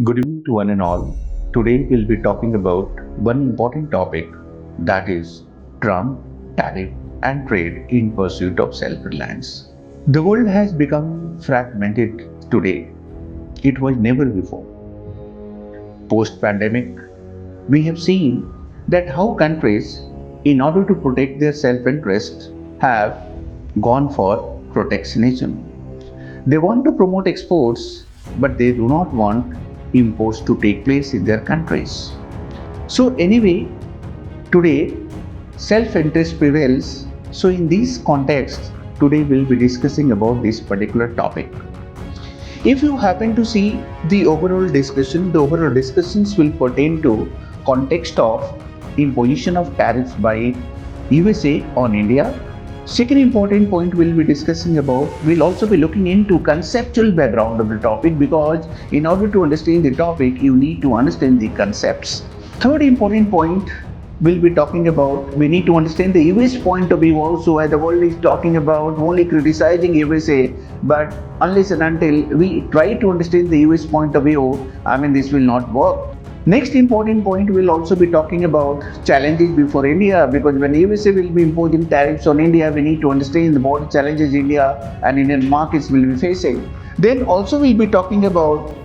Good evening to one and all. Today we'll be talking about one important topic, that is Trump, tariff and trade in pursuit of self-reliance. The world has become fragmented today. It was never before. Post-pandemic, we have seen that how countries, in order to protect their self-interest, have gone for protectionism. They want to promote exports, but they do not want imports to take place in their countries. So, anyway, today self interest prevails. So, in this context, today we'll be discussing about this particular topic. If you happen to see the overall discussions will pertain to context of imposition of tariffs by USA on India. Second important point we'll be discussing about, we'll also be looking into conceptual background of the topic, because in order to understand the topic, you need to understand the concepts. Third important point we'll be talking about, we need to understand the US point of view also, as the world is talking about only criticizing USA, but unless and until we try to understand the US point of view, this will not work. Next important point, we'll also be talking about challenges before India, because when USA will be imposing tariffs on India, we need to understand what challenges India and Indian markets will be facing. Then also we'll be talking about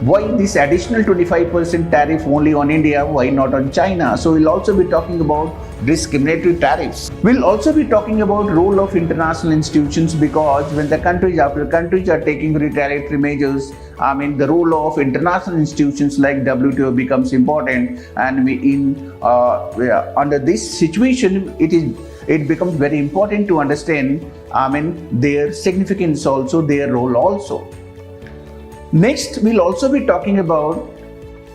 why this additional 25% tariff only on India, why not on China? So we'll also be talking about discriminatory tariffs. We'll also be talking about role of international institutions, because when the countries after countries are taking retaliatory measures, the role of international institutions like WTO becomes important, and under this situation, it becomes very important to understand their significance also, their role also. Next, we'll also be talking about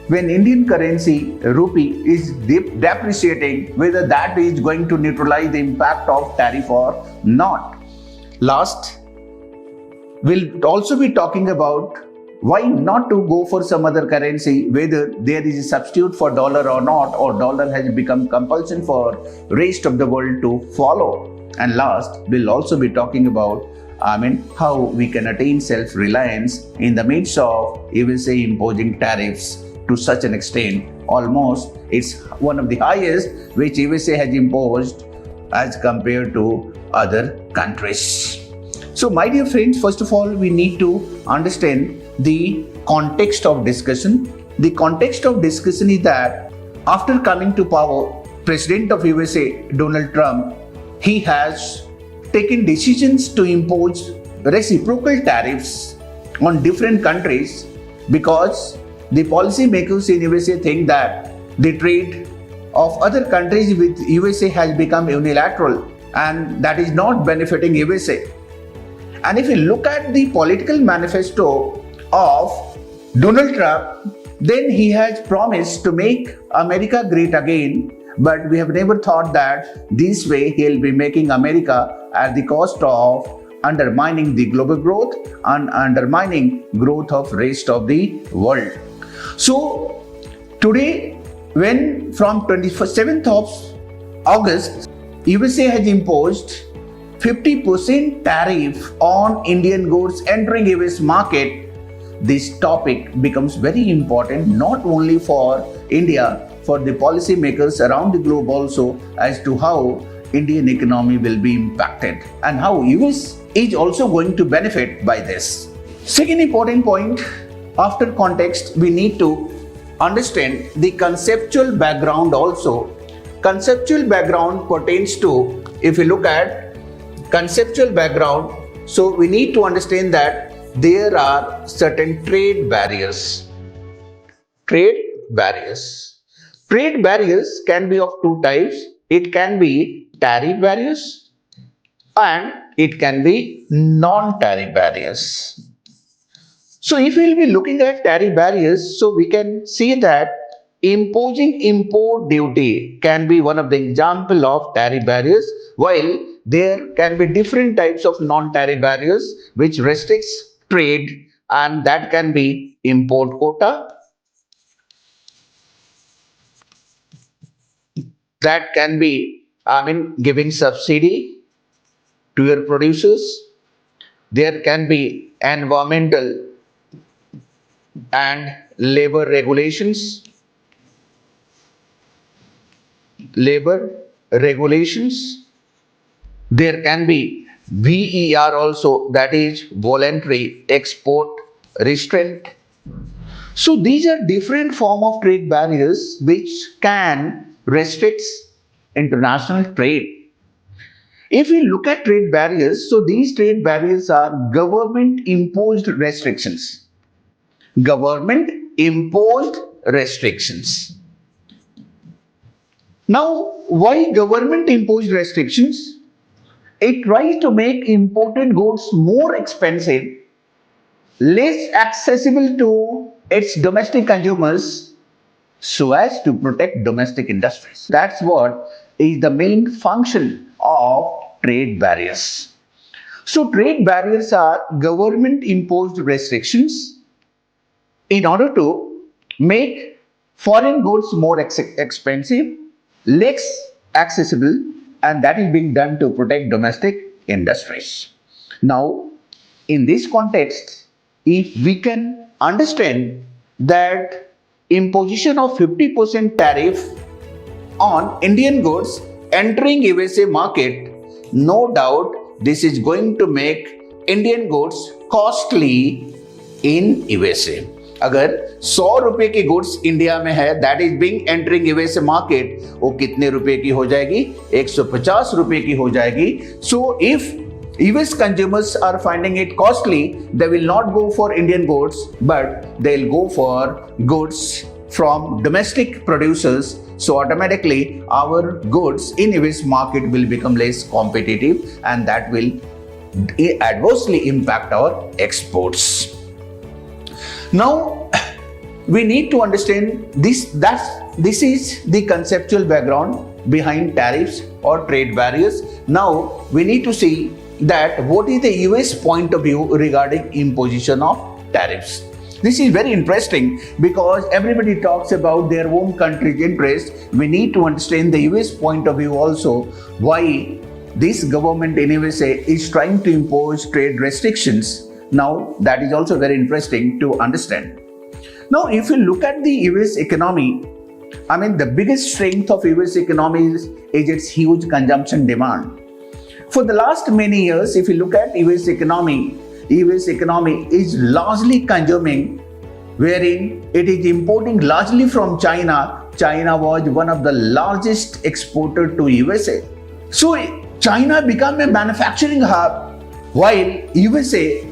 when Indian currency, rupee, is depreciating, whether that is going to neutralize the impact of tariff or not. Last, we'll also be talking about why not to go for some other currency, whether there is a substitute for dollar or not, or dollar has become compulsion for rest of the world to follow. And last, we'll also be talking about how we can attain self-reliance in the midst of USA imposing tariffs to such an extent. Almost it's one of the highest which USA has imposed as compared to other countries. So my dear friends, first of all, we need to understand the context of discussion. The context of discussion is that after coming to power, President of USA, Donald Trump, he has taken decisions to impose reciprocal tariffs on different countries, because the policymakers in USA think that the trade of other countries with USA has become unilateral, and that is not benefiting USA. And if you look at the political manifesto of Donald Trump, then he has promised to make America great again, but we have never thought that this way he'll be making America at the cost of undermining the global growth and undermining growth of rest of the world. So today, when from 27th of August, USA has imposed 50% tariff on Indian goods entering US market, this topic becomes very important, not only for India, for the policymakers around the globe also, as to how Indian economy will be impacted and how US is also going to benefit by this. Second important point, after context, we need to understand the conceptual background also. Conceptual background pertains to, if you look at conceptual background, so we need to understand that there are certain trade barriers. Trade barriers. Trade barriers can be of two types. It can be tariff barriers and it can be non-tariff barriers. So if we will be looking at tariff barriers, so we can see that imposing import duty can be one of the example of tariff barriers, while there can be different types of non-tariff barriers which restricts trade, and that can be import quota, that can be giving subsidy to your producers. There can be environmental and labor regulations, labor regulations. There can be VER also, that is voluntary export restraint. So these are different form of trade barriers which can restrict international trade. If we look at trade barriers, so these trade barriers are government imposed restrictions. Government imposed restrictions. Now, why government imposed restrictions? It tries to make imported goods more expensive, less accessible to its domestic consumers, so as to protect domestic industries. That's what is the main function of trade barriers. So, trade barriers are government imposed restrictions in order to make foreign goods more expensive, less accessible, and that is being done to protect domestic industries. Now, in this context, if we can understand that imposition of 50% tariff on Indian goods entering USA market, no doubt this is going to make Indian goods costly in USA. अगर 100 रुपए की goods India में है that is being entering USA market, वो कितने रुपए की हो जाएगी? 150 रुपए की हो जाएगी. So if US consumers are finding it costly, they will not go for Indian goods, but they'll go for goods from domestic producers. So automatically our goods in US market will become less competitive, and that will adversely impact our exports. Now we need to understand this is the conceptual background behind tariffs or trade barriers. Now we need to see that what is the US point of view regarding imposition of tariffs. This is very interesting because everybody talks about their own country's interest. We need to understand the US point of view also, why this government in USA is trying to impose trade restrictions. Now that is also very interesting to understand. Now if you look at the US economy, I mean the biggest strength of US economy is its huge consumption demand. For the last many years, if you look at US economy is largely consuming, wherein it is importing largely from China. China was one of the largest exporter to USA. So China became a manufacturing hub, while USA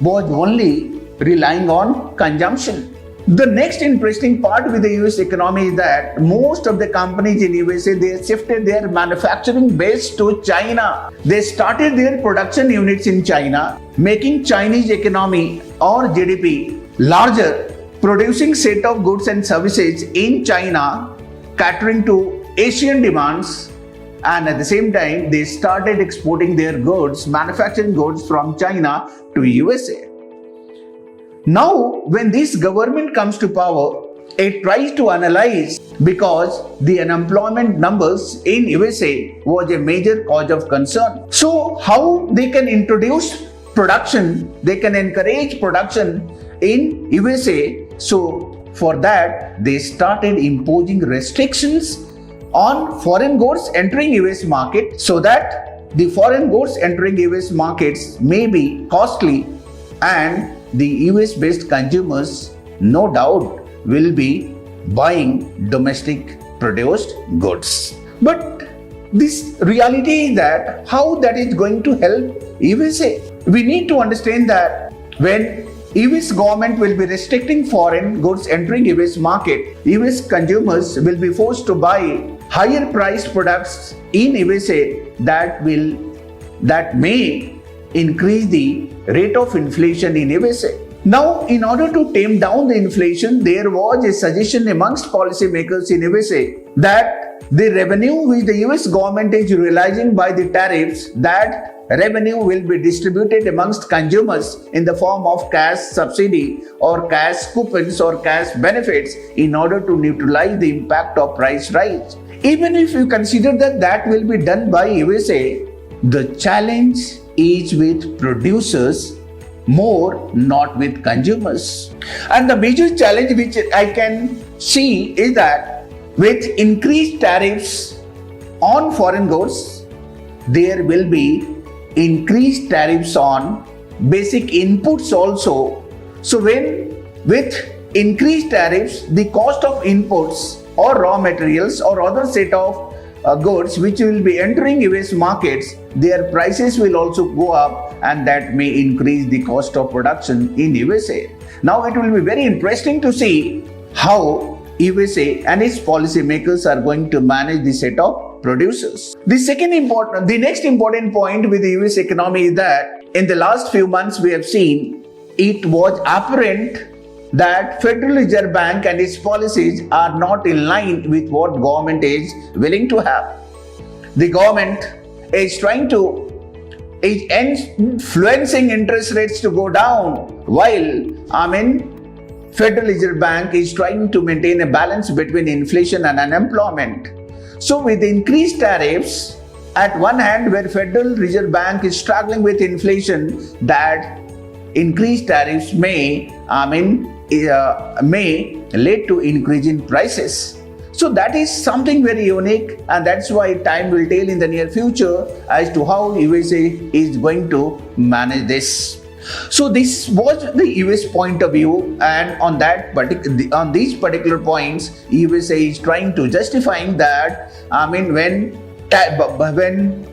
was only relying on consumption. The next interesting part with the US economy is that most of the companies in USA, they shifted their manufacturing base to China. They started their production units in China, making Chinese economy or GDP larger, producing set of goods and services in China, catering to Asian demands, and at the same time they started exporting their goods, manufacturing goods from China to USA. Now, when this government comes to power, it tries to analyze, because the unemployment numbers in USA was a major cause of concern. So, how they can introduce production, they can encourage production in USA. So, for that, they started imposing restrictions on foreign goods entering US market, so that the foreign goods entering US markets may be costly, and the US-based consumers, no doubt, will be buying domestic produced goods. But this reality is that how that is going to help USA? We need to understand that when US government will be restricting foreign goods entering US market, US consumers will be forced to buy higher priced products in USA that may increase the rate of inflation in USA. Now, in order to tame down the inflation, there was a suggestion amongst policymakers in USA that the revenue which the US government is realizing by the tariffs, that revenue will be distributed amongst consumers in the form of cash subsidy or cash coupons or cash benefits in order to neutralize the impact of price rise. Even if you consider that will be done by USA, the challenge is with producers more, not with consumers. And the major challenge which I can see is that with increased tariffs on foreign goods, there will be increased tariffs on basic inputs also. So when with increased tariffs, the cost of inputs or raw materials or other set of goods which will be entering US markets, their prices will also go up, and that may increase the cost of production in USA. Now it will be very interesting to see how USA and its policymakers are going to manage the set of producers. The next important point with the US economy is that in the last few months we have seen it was apparent that Federal Reserve Bank and its policies are not in line with what government is willing to have. The government is influencing interest rates to go down, while Federal Reserve Bank is trying to maintain a balance between inflation and unemployment. So with increased tariffs, at one hand where Federal Reserve Bank is struggling with inflation, that increased tariffs may lead to increase in prices. So that is something very unique, and that's why time will tell in the near future as to how USA is going to manage this. So this was the US point of view, and on these particular points, USA is trying to justifying that when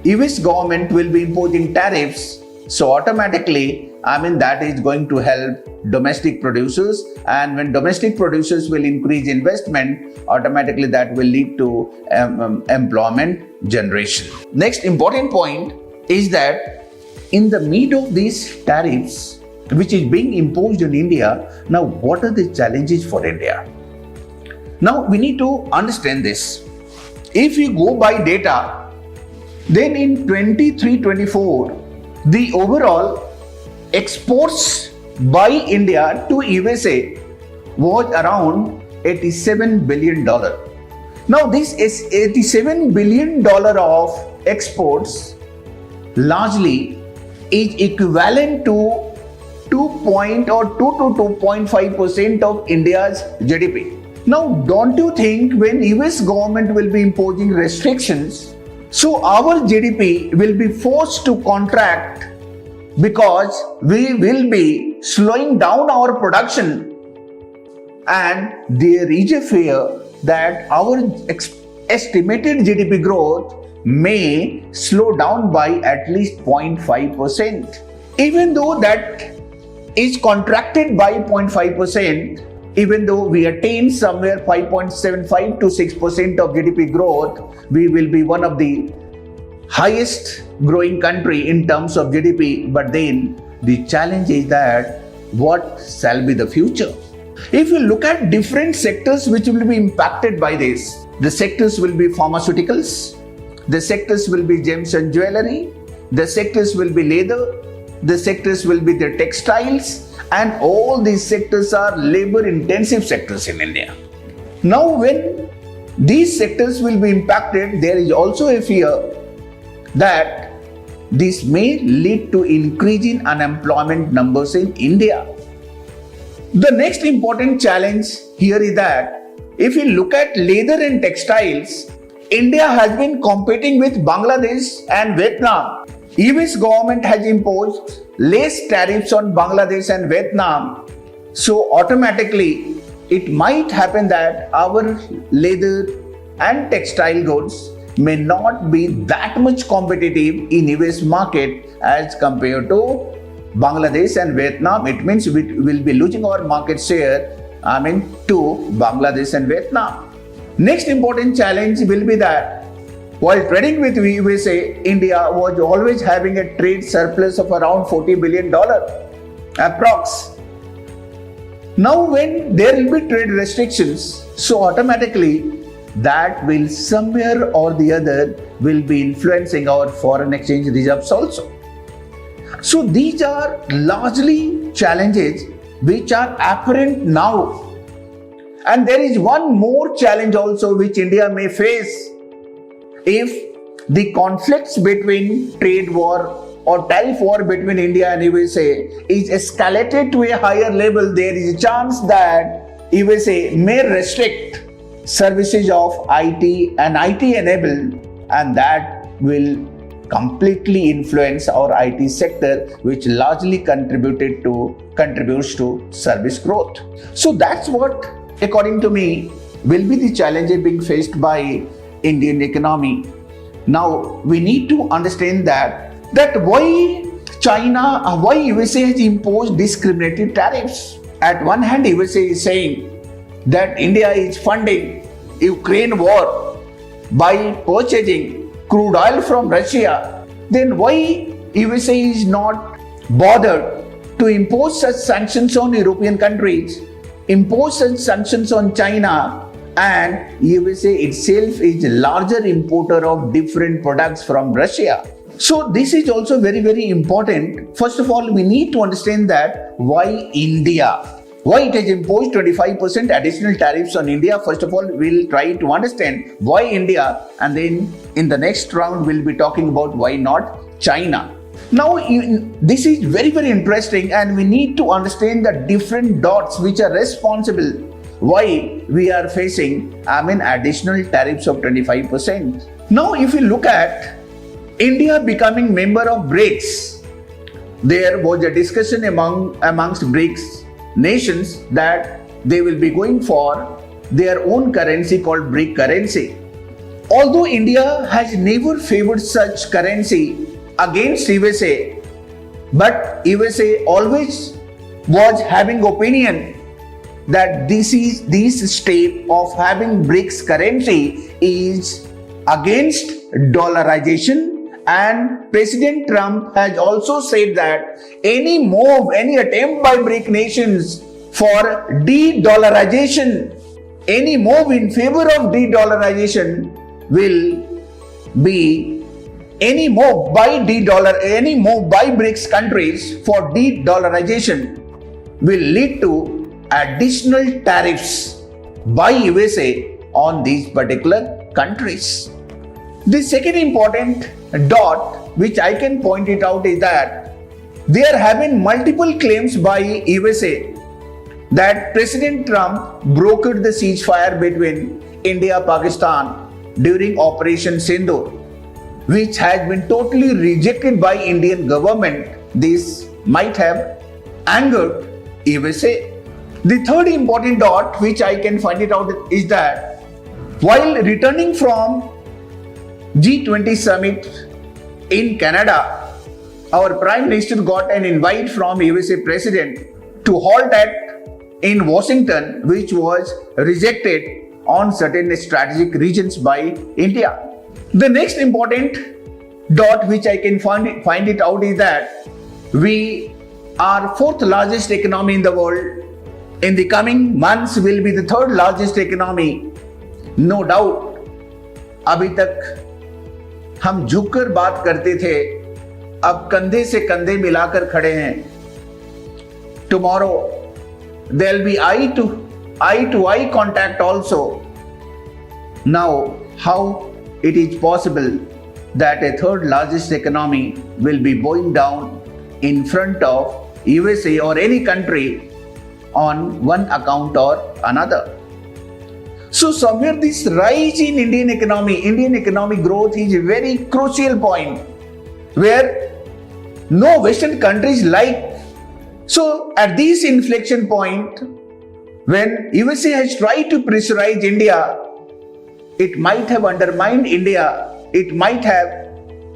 US government will be imposing tariffs, so automatically that is going to help domestic producers, and when domestic producers will increase investment, automatically that will lead to employment generation. Next important point is that in the middle of these tariffs which is being imposed in India, now what are the challenges for India? Now we need to understand this. If you go by data, then in 23-24, the overall exports by India to USA was around $87 billion. Now this is $87 billion of exports largely is equivalent to 2 to 2.5% of India's GDP. Now don't you think when US government will be imposing restrictions, so our GDP will be forced to contract because we will be slowing down our production, and there is a fear that our estimated GDP growth may slow down by at least 0.5%. Even though that is contracted by 0.5%, even though we attain somewhere 5.75 to 6% of GDP growth, we will be one of the highest growing country in terms of GDP. But then the challenge is that what shall be the future? If you look at different sectors which will be impacted by this, the sectors will be pharmaceuticals, the sectors will be gems and jewelry, the sectors will be leather, the sectors will be the textiles, and all these sectors are labor intensive sectors in India. Now when these sectors will be impacted, there is also a fear that this may lead to increase in unemployment numbers in India. The next important challenge here is that if you look at leather and textiles, India has been competing with Bangladesh and Vietnam. US government has imposed less tariffs on Bangladesh and Vietnam. So automatically it might happen that our leather and textile goods may not be that much competitive in US market as compared to Bangladesh and Vietnam. It means we will be losing our market share to Bangladesh and Vietnam. Next important challenge will be that while trading with USA, India was always having a trade surplus of around $40 billion approx. Now when there will be trade restrictions, so automatically that will somewhere or the other will be influencing our foreign exchange reserves also. So these are largely challenges which are apparent now. And there is one more challenge also which India may face if the conflicts between trade war or tariff war between India and USA is escalated to a higher level, there is a chance that USA may restrict services of IT and IT enabled, and that will completely influence our IT sector, which largely contributes to service growth. So that's what, according to me, will be the challenges being faced by Indian economy. Now we need to understand that why USA has imposed discriminatory tariffs. At one hand, USA is saying that India is funding Ukraine war by purchasing crude oil from Russia. Then why USA is not bothered to impose such sanctions on European countries, impose such sanctions on China, and USA itself is a larger importer of different products from Russia. So this is also very, very important. First of all, we need to understand that why India, why it has imposed 25% additional tariffs on India. First of all, we'll try to understand why India, and then in the next round, we'll be talking about why not China. Now, this is very, very interesting, and we need to understand the different dots which are responsible why we are facing, additional tariffs of 25%. Now, if you look at India becoming member of BRICS, there was a discussion amongst BRICS nations that they will be going for their own currency called BRIC currency. Although India has never favored such currency against USA, but USA always was having opinion that this step of having BRICS currency is against dollarization. And President Trump has also said that any attempt by BRIC nations for de-dollarization, any move in favor of de-dollarization will be any move by BRICS countries for de-dollarization will lead to additional tariffs by USA on these particular countries. The second important dot which I can point it out is that there have been multiple claims by USA that President Trump brokered the ceasefire between India-Pakistan during Operation Sindoor, which has been totally rejected by Indian government. This might have angered USA. The third important dot which I can find it out is that while returning from G20 summit in Canada, our Prime Minister got an invite from USA President to halt in Washington, which was rejected on certain strategic regions by India. The next important dot which I can find it out is that we are fourth largest economy in the world. In the coming months will be the third largest economy. No doubt, अभी तक हम झुककर बात करते थे, अब कंधे से कंधे मिलाकर खड़े हैं. Tomorrow there will be eye to eye contact also. Now, how it is possible that a third largest economy will be bowing down in front of USA or any country on one account or another? So somewhere this rise in Indian economic growth is a very crucial point where no Western countries like. So at this inflection point, when USA has tried to pressurize India, it might have undermined India. It might have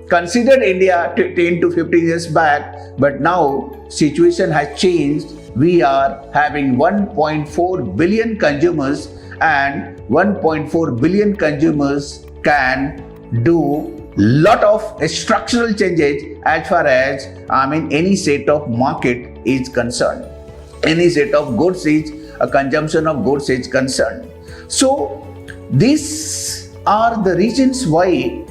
considered India 10 to 15 years back, but now situation has changed. We are having 1.4 billion consumers, and 1.4 billion consumers can do lot of structural changes as far as any set of market is concerned, any set of goods is a consumption of goods is concerned. So these are the reasons why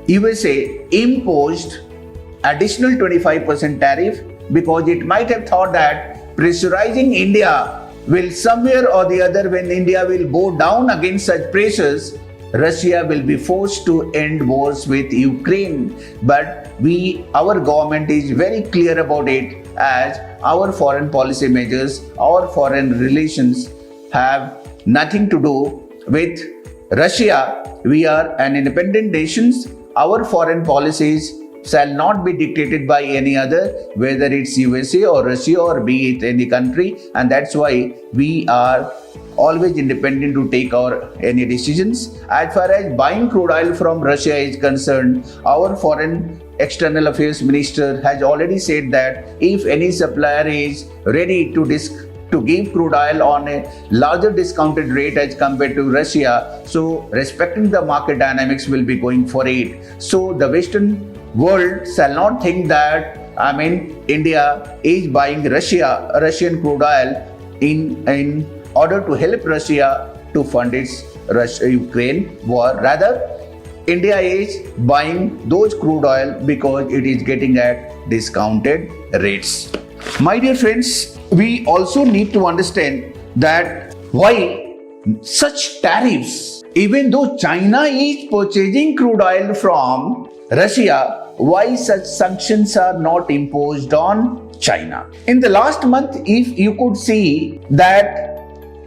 USA imposed additional 25% tariff, because it might have thought that pressurizing India will somewhere or the other, when India will go down against such pressures, Russia will be forced to end wars with Ukraine. But our government is very clear about it, as our foreign policy measures, our foreign relations have nothing to do with Russia. We are an independent nation. Our foreign policies shall not be dictated by any other, whether it's USA or Russia or be it any country, and that's why we are always independent to take our any decisions. As far as buying crude oil from Russia is concerned, our foreign external affairs minister has already said that if any supplier is ready to give crude oil on a larger discounted rate as compared to Russia, so respecting the market dynamics will be going for it. So the Western world shall not think that India is buying Russian crude oil in order to help Russia to fund its Ukraine war. Rather, India is buying those crude oil because it is getting at discounted rates. My dear friends, we also need to understand that why such tariffs, even though China is purchasing crude oil from Russia, why such sanctions are not imposed on China. In the last month, if you could see that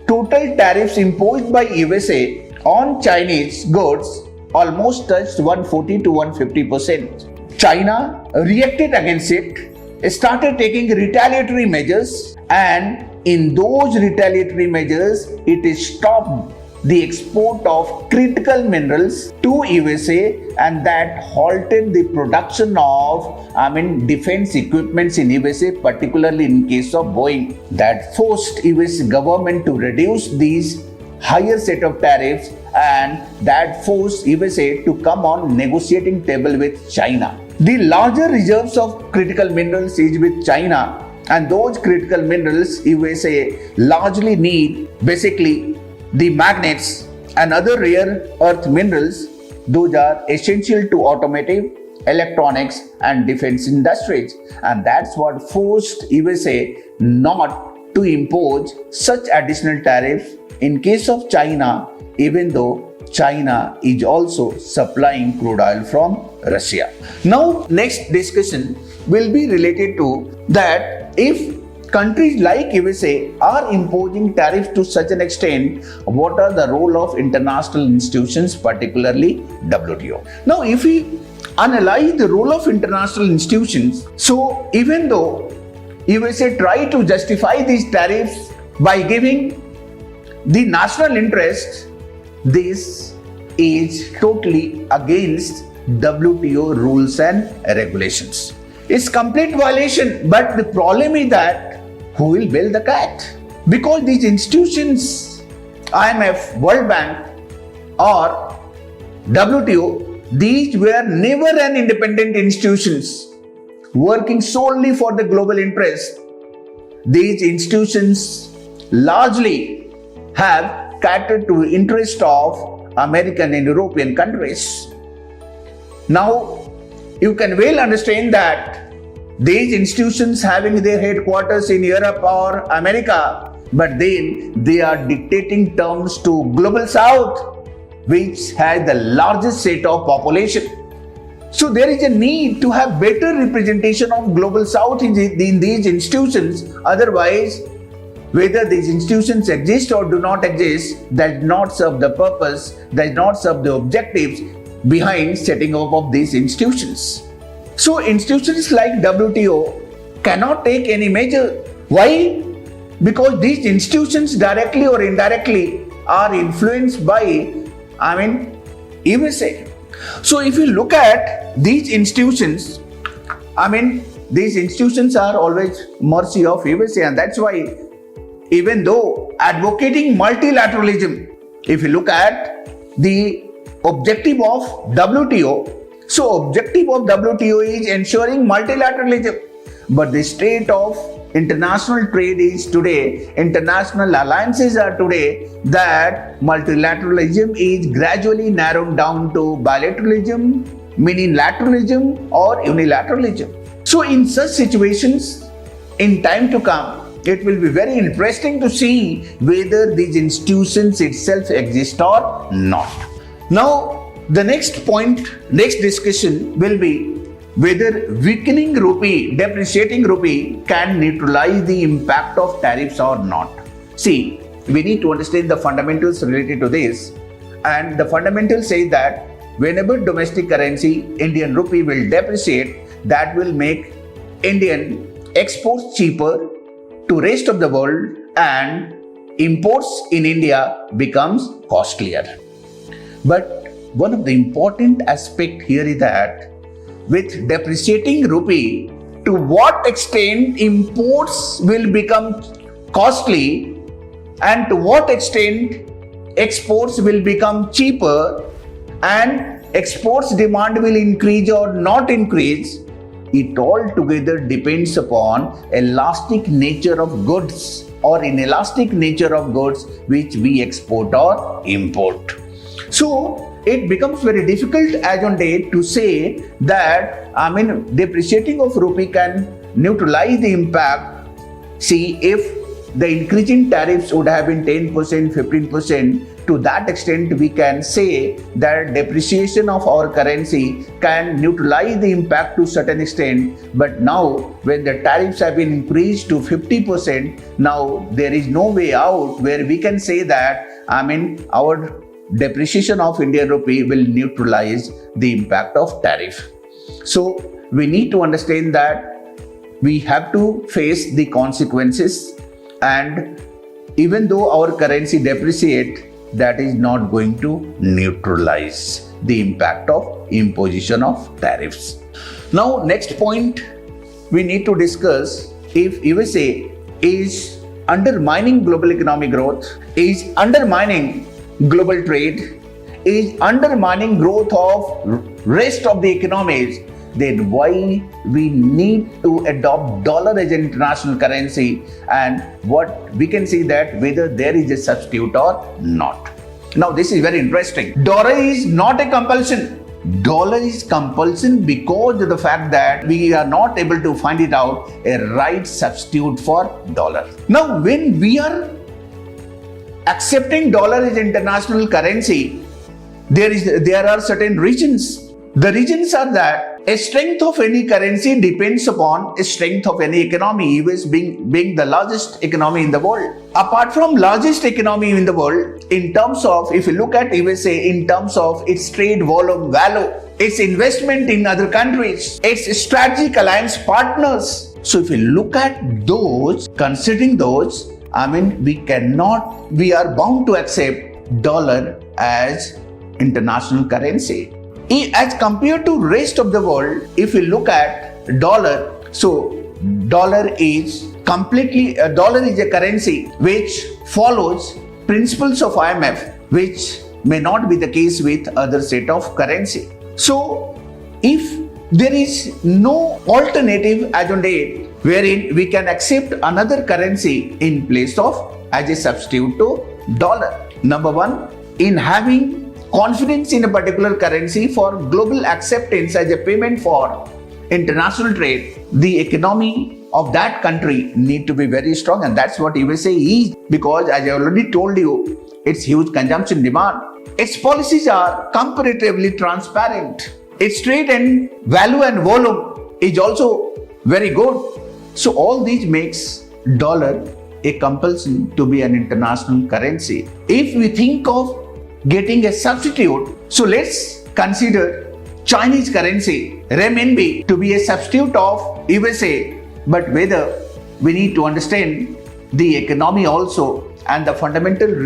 total tariffs imposed by USA on Chinese goods almost touched 140 to 150%. China reacted against it, started taking retaliatory measures, and in those retaliatory measures, it stopped the export of critical minerals to USA, and that halted the production of defense equipments in USA, particularly in case of Boeing. That forced US government to reduce these higher set of tariffs, and that forced USA to come on negotiating table with China. The larger reserves of critical minerals is with China, and those critical minerals USA largely need basically the magnets and other rare earth minerals. Those are essential to automotive, electronics and defense industries, and that's what forced USA not to impose such additional tariff in case of China, even though China is also supplying crude oil from Russia. Now, next discussion will be related to that if countries like USA are imposing tariffs to such an extent, what are the role of international institutions, particularly WTO? Now, if we analyze the role of international institutions, so even though USA try to justify these tariffs by giving the national interest, this is totally against WTO rules and regulations. It's complete violation, but the problem is that who will bail the cat? Because these institutions, IMF, World Bank or WTO, these were never an independent institutions working solely for the global interest. These institutions largely have catered to interest of American and European countries. Now, you can well understand that these institutions having their headquarters in Europe or America, but then they are dictating terms to Global South, which has the largest set of population. So there is a need to have better representation of Global South in these institutions. Otherwise, whether these institutions exist or do not exist, does not serve the purpose, does not serve the objectives behind setting up of these institutions. So institutions like WTO cannot take any measure. Why? Because these institutions directly or indirectly are influenced by, USA. So if you look at these institutions, these institutions are always mercy of USA, and that's why even though advocating multilateralism, if you look at the objective of WTO, so objective of WTO is ensuring multilateralism, but the state of international trade is today, international alliances are today, that multilateralism is gradually narrowed down to bilateralism, minilateralism or unilateralism. So in such situations, in time to come, it will be very interesting to see whether these institutions itself exist or not. Now, the next discussion will be whether weakening rupee, depreciating rupee can neutralize the impact of tariffs or not. See, we need to understand the fundamentals related to this. And the fundamentals say that whenever domestic currency, Indian rupee will depreciate, that will make Indian exports cheaper to rest of the world and imports in India becomes costlier. But one of the important aspect here is that with depreciating rupee, to what extent imports will become costly and to what extent exports will become cheaper and exports demand will increase or not increase, it all together depends upon elastic nature of goods or inelastic nature of goods which we export or import. So it becomes very difficult as on date to say that depreciating of rupee can neutralize the impact. See, if the increase in tariffs would have been 10%, 15%, to that extent we can say that depreciation of our currency can neutralize the impact to certain extent. But now when the tariffs have been increased to 50%, now there is no way out where we can say that our depreciation of Indian rupee will neutralize the impact of tariff. So we need to understand that we have to face the consequences, and even though our currency depreciate, that is not going to neutralize the impact of imposition of tariffs. Now, next point we need to discuss: if USA is undermining global economic growth, is undermining global trade, is undermining growth of rest of the economies, then why we need to adopt dollar as an international currency, and what we can see that whether there is a substitute or not. Now this is very interesting. Dollar is not a compulsion. Dollar is compulsion because of the fact that we are not able to find it out a right substitute for dollar. Now when we are accepting dollar as international currency, there are certain reasons. The reasons are that a strength of any currency depends upon a strength of any economy, US being the largest economy in the world. Apart from largest economy in the world, in terms of, if you look at USA in terms of its trade volume value, its investment in other countries, its strategic alliance partners. So if you look at those, considering those, we are bound to accept dollar as international currency. As compared to rest of the world, if we look at dollar, so dollar is a currency which follows principles of IMF, which may not be the case with other set of currency. So if there is no alternative as on date wherein we can accept another currency in place of as a substitute to dollar. Number one, in having confidence in a particular currency for global acceptance as a payment for international trade, the economy of that country need to be very strong, and that's what USA is, because as I already told you, its huge consumption demand. Its policies are comparatively transparent. Its trade and value and volume is also very good. So all these makes dollar a compulsion to be an international currency. If we think of getting a substitute, so let's consider Chinese currency, renminbi, to be a substitute of USA, but whether we need to understand the economy also and the fundamentals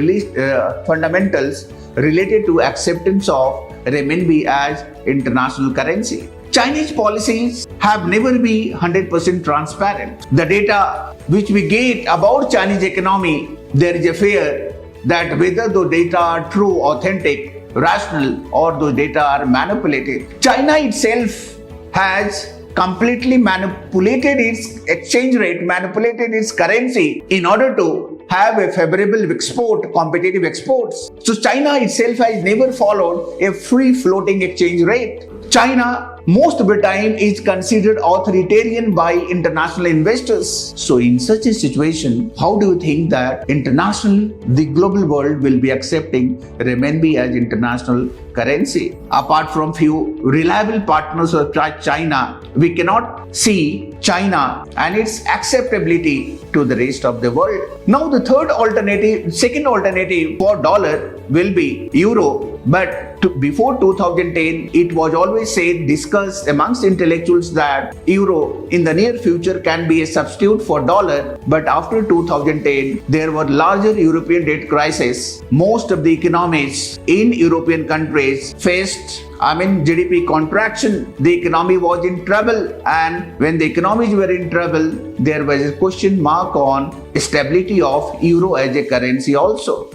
related to acceptance of renminbi as international currency. Chinese policies have never been 100% transparent. The data which we get about Chinese economy, there is a fear that whether those data are true, authentic, rational, or those data are manipulated. China itself has completely manipulated its exchange rate, manipulated its currency in order to have a favorable export, competitive exports. So China itself has never followed a free floating exchange rate. China most of the time is considered authoritarian by international investors. So in such a situation, how do you think that the global world will be accepting renminbi as international currency? Apart from few reliable partners of China, we cannot see China and its acceptability to the rest of the world. Now the second alternative for dollar will be euro, but before 2010, it was always discussed amongst intellectuals that euro in the near future can be a substitute for dollar. But after 2010, there were larger European debt crisis. Most of the economies in European countries faced GDP contraction. The economy was in trouble, and when the economies were in trouble, there was a question mark on stability of euro as a currency also.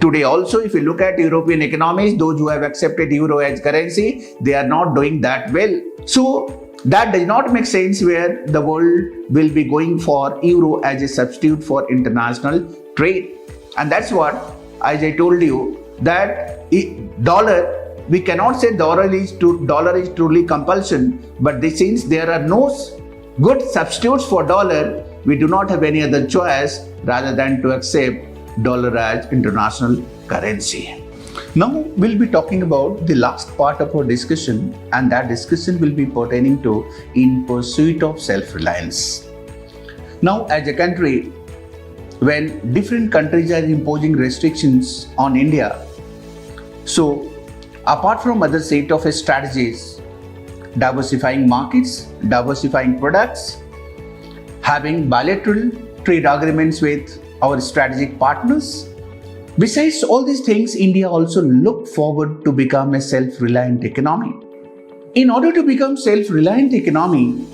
Today also, if you look at European economies, those who have accepted euro as currency, they are not doing that well. So that does not make sense where the world will be going for euro as a substitute for international trade. And that's what, as I told you, that dollar, we cannot say dollar is truly compulsion, but since there are no good substitutes for dollar, we do not have any other choice rather than to accept dollar as international currency. Now we'll be talking about the last part of our discussion, and that discussion will be pertaining to in pursuit of self-reliance. Now, as a country, when different countries are imposing restrictions on India, so apart from other set of strategies, diversifying markets, diversifying products, having bilateral trade agreements with our strategic partners. Besides all these things, India also look forward to become a self-reliant economy. In order to become self-reliant economy,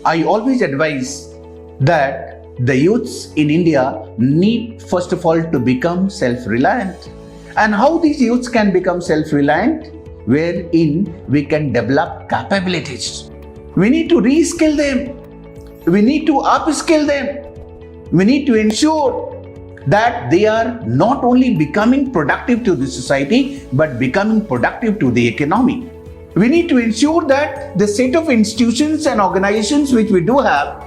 I always advise that the youths in India need first of all to become self-reliant. And how these youths can become self-reliant? Wherein we can develop capabilities. We need to reskill them. We need to upskill them. We need to ensure that they are not only becoming productive to the society, but becoming productive to the economy. We need to ensure that the set of institutions and organizations which we do have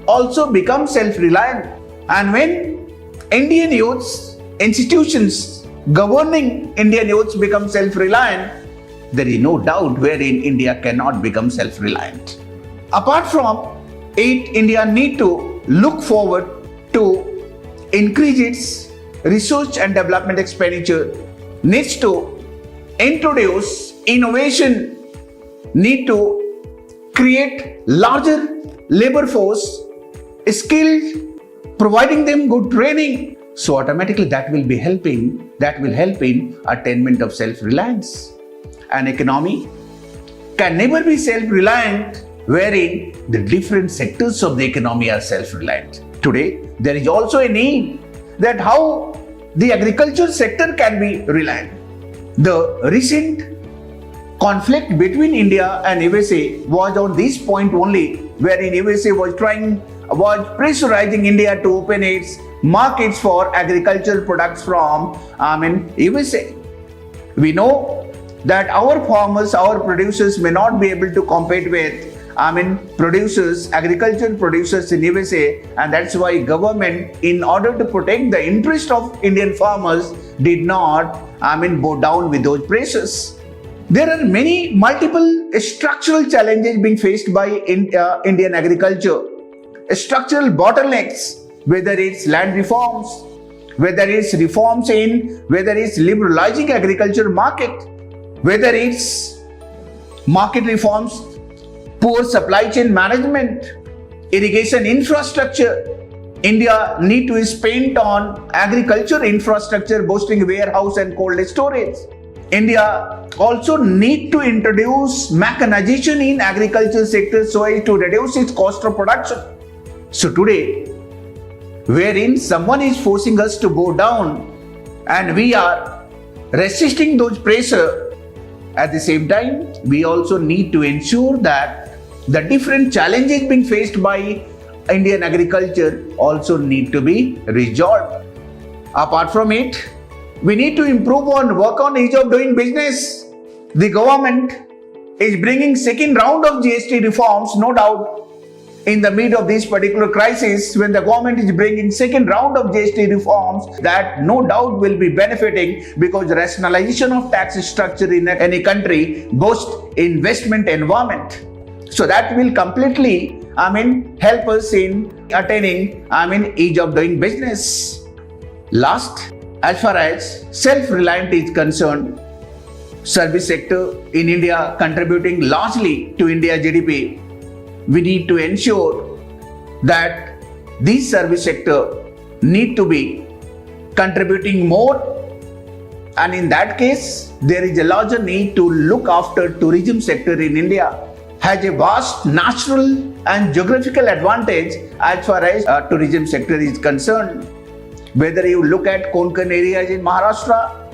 also become self-reliant. And when Indian youths, institutions governing Indian youths become self-reliant, there is no doubt wherein India cannot become self-reliant. Apart from it, India need to look forward to increase its research and development expenditure, needs to introduce innovation, need to create larger labor force, skilled, providing them good training. So automatically that will help in attainment of self-reliance. An economy can never be self-reliant wherein the different sectors of the economy are self-reliant. Today, there is also a need that how the agriculture sector can be reliant. The recent conflict between India and USA was on this point only, wherein USA was pressurizing India to open its markets for agricultural products from USA. We know that our farmers, our producers may not be able to compete with agricultural producers in USA, and that's why government, in order to protect the interest of Indian farmers, did not bow down with those pressures. There are multiple structural challenges being faced by Indian agriculture. Structural bottlenecks, whether it's land reforms, whether it's liberalizing agriculture market, whether it's market reforms, poor supply chain management, irrigation infrastructure. India need to spend on agriculture infrastructure, boosting warehouse and cold storage. India also need to introduce mechanization in agriculture sector so as to reduce its cost of production. So today, wherein someone is forcing us to go down and we are resisting those pressure, at the same time, we also need to ensure that the different challenges being faced by Indian agriculture also need to be resolved. Apart from it, we need to work on ease of doing business. The government is bringing second round of GST reforms, no doubt. In the mid of this particular crisis, when the government is bringing second round of GST reforms, that no doubt will be benefiting, because rationalization of tax structure in any country boosts investment environment. So that will completely, help us in attaining, ease of doing business. Last, as far as self-reliant is concerned, service sector in India contributing largely to India GDP, we need to ensure that this service sector need to be contributing more, and in that case there is a larger need to look after tourism sector in India. Has a vast natural and geographical advantage as far as tourism sector is concerned. Whether you look at Konkan areas in Maharashtra,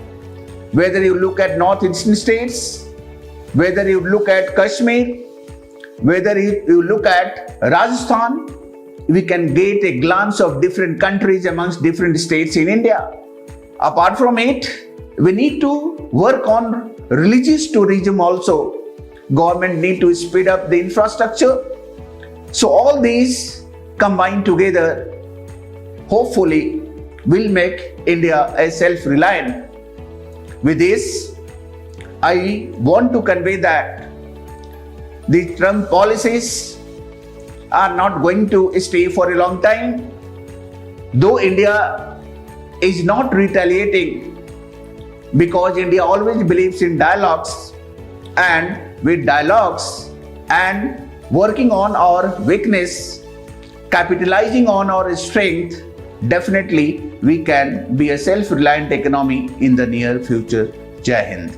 whether you look at northeastern states, whether you look at Kashmir, whether you look at Rajasthan, we can get a glance of different countries amongst different states in India. Apart from it, we need to work on religious tourism also. Government need to speed up the infrastructure. So all these combined together, hopefully, will make India a self-reliant. With this, I want to convey that the Trump policies are not going to stay for a long time. Though India is not retaliating, because India always believes in dialogues, and with dialogues and working on our weakness, capitalizing on our strength, definitely we can be a self-reliant economy in the near future. Jai Hind.